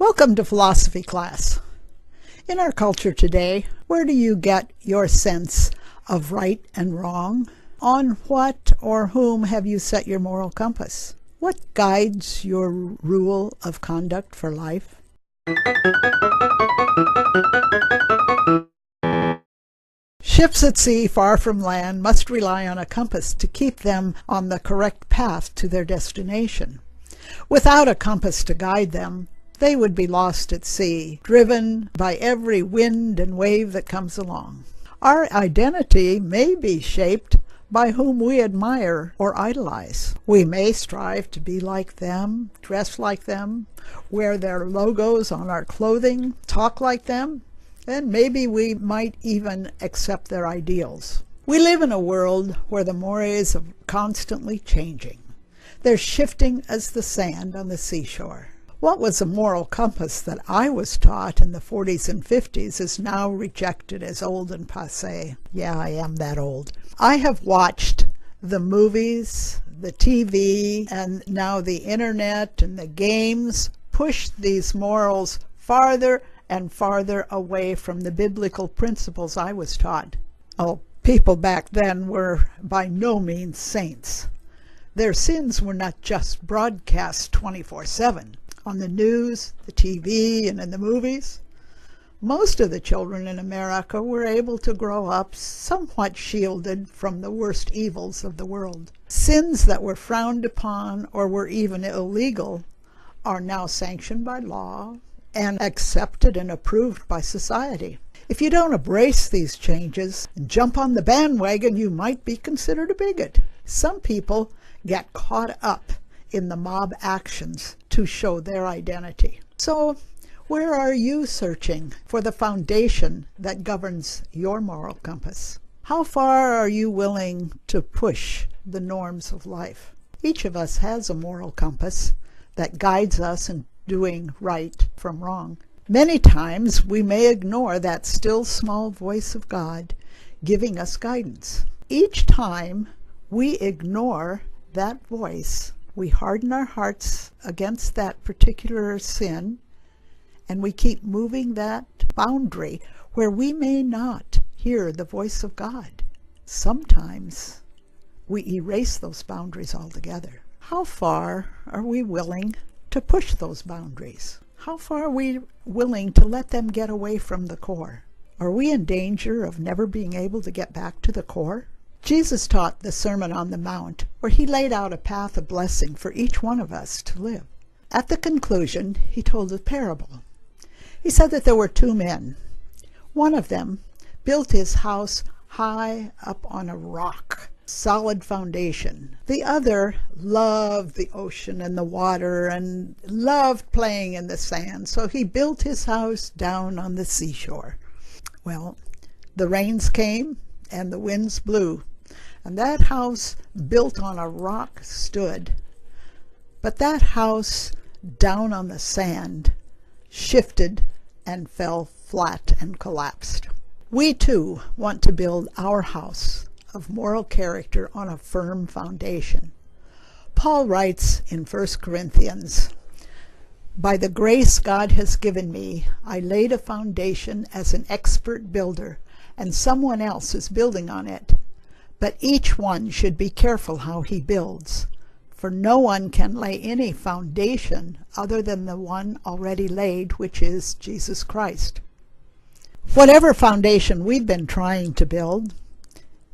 Welcome to philosophy class. In our culture today, where do you get your sense of right and wrong? On what or whom have you set your moral compass? What guides your rule of conduct for life? Ships at sea far from land must rely on a compass to keep them on the correct path to their destination. Without a compass to guide them, they would be lost at sea, driven by every wind and wave that comes along. Our identity may be shaped by whom we admire or idolize. We may strive to be like them, dress like them, wear their logos on our clothing, talk like them, and maybe we might even accept their ideals. We live in a world where the mores are constantly changing. They're shifting as the sand on the seashore. What was a moral compass that I was taught in the 40s and 50s is now rejected as old and passé. Yeah, I am that old. I have watched the movies, the TV, and now the internet and the games push these morals farther and farther away from the biblical principles I was taught. Oh, people back then were by no means saints. Their sins were not just broadcast 24/7. On the news, the TV, and in the movies. Most of the children in America were able to grow up somewhat shielded from the worst evils of the world. Sins that were frowned upon or were even illegal are now sanctioned by law and accepted and approved by society. If you don't embrace these changes and jump on the bandwagon, you might be considered a bigot. Some people get caught up in the mob actions to show their identity. So, where are you searching for the foundation that governs your moral compass? How far are you willing to push the norms of life? Each of us has a moral compass that guides us in doing right from wrong. Many times we may ignore that still small voice of God giving us guidance. Each time we ignore that voice, we harden our hearts against that particular sin, and we keep moving that boundary where we may not hear the voice of God. Sometimes we erase those boundaries altogether. How far are we willing to push those boundaries? How far are we willing to let them get away from the core? Are we in danger of never being able to get back to the core? Jesus taught the Sermon on the Mount, where he laid out a path of blessing for each one of us to live. At the conclusion, he told a parable. He said that there were two men. One of them built his house high up on a rock, solid foundation. The other loved the ocean and the water and loved playing in the sand, so he built his house down on the seashore. Well, the rains came and the winds blew, and that house built on a rock stood. But that house down on the sand shifted and fell flat and collapsed. We too want to build our house of moral character on a firm foundation. Paul writes in 1 Corinthians, "By the grace God has given me, I laid a foundation as an expert builder, and someone else is building on it. But each one should be careful how he builds, for no one can lay any foundation other than the one already laid, which is Jesus Christ." Whatever foundation we've been trying to build,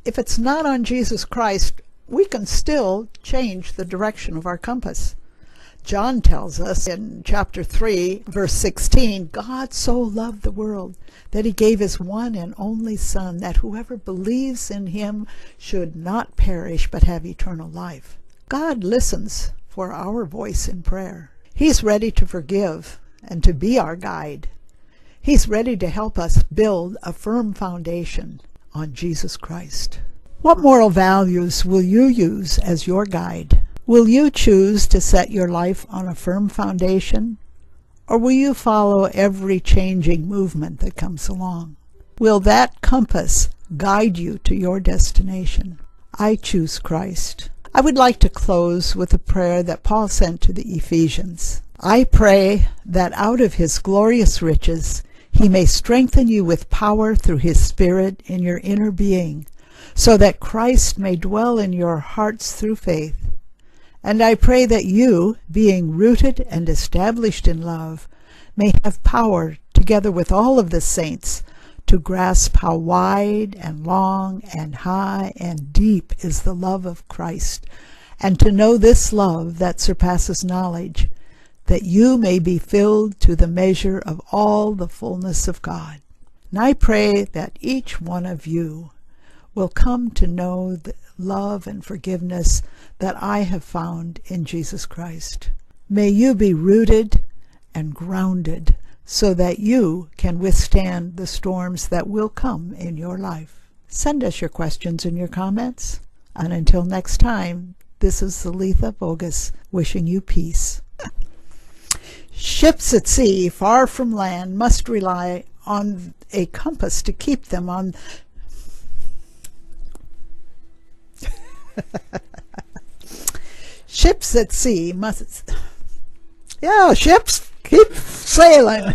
if it's not on Jesus Christ, we can still change the direction of our compass. John tells us in chapter 3, verse 16, God so loved the world that he gave his one and only Son, that whoever believes in him should not perish but have eternal life. God listens for our voice in prayer. He's ready to forgive and to be our guide. He's ready to help us build a firm foundation on Jesus Christ. What moral values will you use as your guide? Will you choose to set your life on a firm foundation, or will you follow every changing movement that comes along? Will that compass guide you to your destination? I choose Christ. I would like to close with a prayer that Paul sent to the Ephesians. I pray that out of his glorious riches he may strengthen you with power through his Spirit in your inner being, so that Christ may dwell in your hearts through faith. And I pray that you, being rooted and established in love, may have power, together with all of the saints, to grasp how wide and long and high and deep is the love of Christ, and to know this love that surpasses knowledge, that you may be filled to the measure of all the fullness of God. And I pray that each one of you will come to know the love and forgiveness that I have found in Jesus Christ. May you be rooted and grounded so that you can withstand the storms that will come in your life. Send us your questions and your comments. And until next time, this is Aletha Voges wishing you peace. Ships at sea, far from land, must rely on a compass to keep them on. Ships at sea must. Yeah, ships keep sailing.